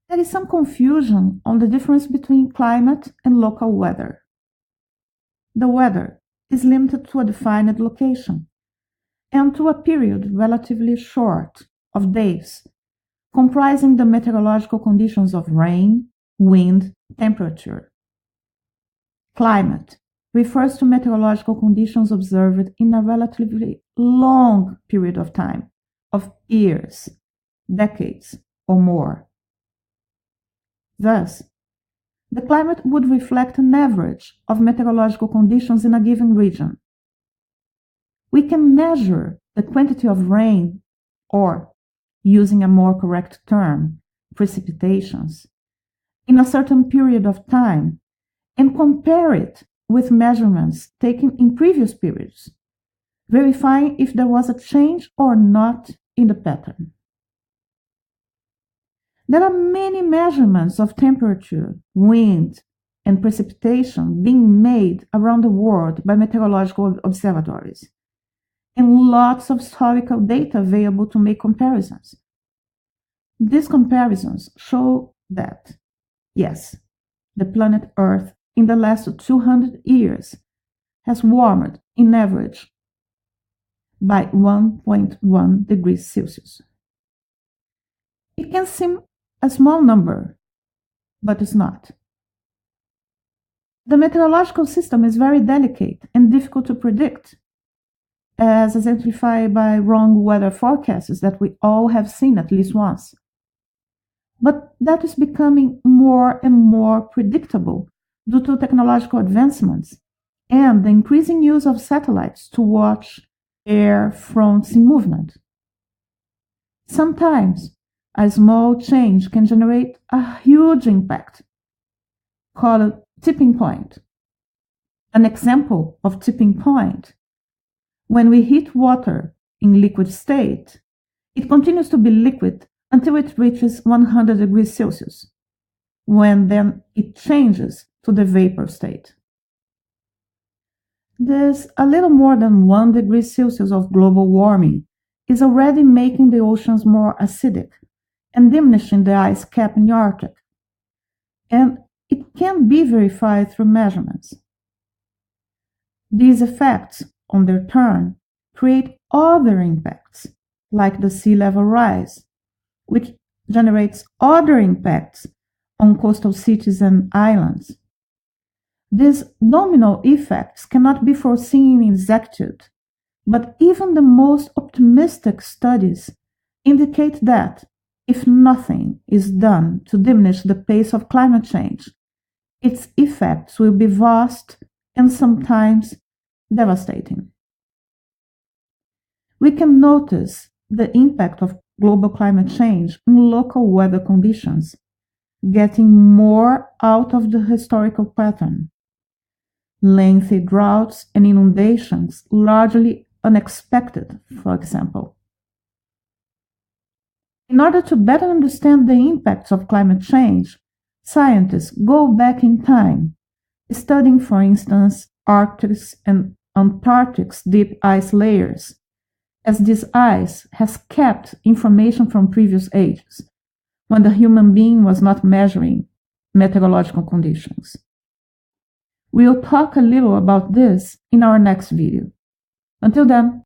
There is some confusion on the difference between climate and local weather. The weather is limited to a defined location and to a period relatively short of days, comprising the meteorological conditions of rain, wind, temperature. Climate refers to meteorological conditions observed in a relatively long period of time, of years, decades, or more. Thus, the climate would reflect an average of meteorological conditions in a given region. We can measure the quantity of rain, or, using a more correct term, precipitations, in a certain period of time and compare it with measurements taken in previous periods, verifying if there was a change or not in the pattern. There are many measurements of temperature, wind, and precipitation being made around the world by meteorological observatories, and lots of historical data available to make comparisons. These comparisons show that, yes, the planet Earth in the last 200 years has warmed in average by 1.1 degrees Celsius. It can seem a small number, but it's not. The meteorological system is very delicate and difficult to predict, as exemplified by wrong weather forecasts that we all have seen at least once. But that is becoming more and more predictable due to technological advancements and the increasing use of satellites to watch air fronts in movement. Sometimes, a small change can generate a huge impact, called tipping point. An example of tipping point: when we heat water in liquid state, it continues to be liquid until it reaches 100 degrees Celsius, when then it changes to the vapor state. This a little more than 1 degree Celsius of global warming is already making the oceans more acidic and diminishing the ice cap in the Arctic, and it can be verified through measurements. These effects, on their turn, create other impacts, like the sea level rise, which generates other impacts on coastal cities and islands. These domino effects cannot be foreseen in exactitude, but even the most optimistic studies indicate that, if nothing is done to diminish the pace of climate change, its effects will be vast and sometimes devastating. We can notice the impact of global climate change in local weather conditions, getting more out of the historical pattern. Lengthy droughts and inundations, largely unexpected, for example. In order to better understand the impacts of climate change, scientists go back in time, studying, for instance, Arctic's and Antarctic's deep ice layers, as this ice has kept information from previous ages, when the human being was not measuring meteorological conditions. We'll talk a little about this in our next video. Until then,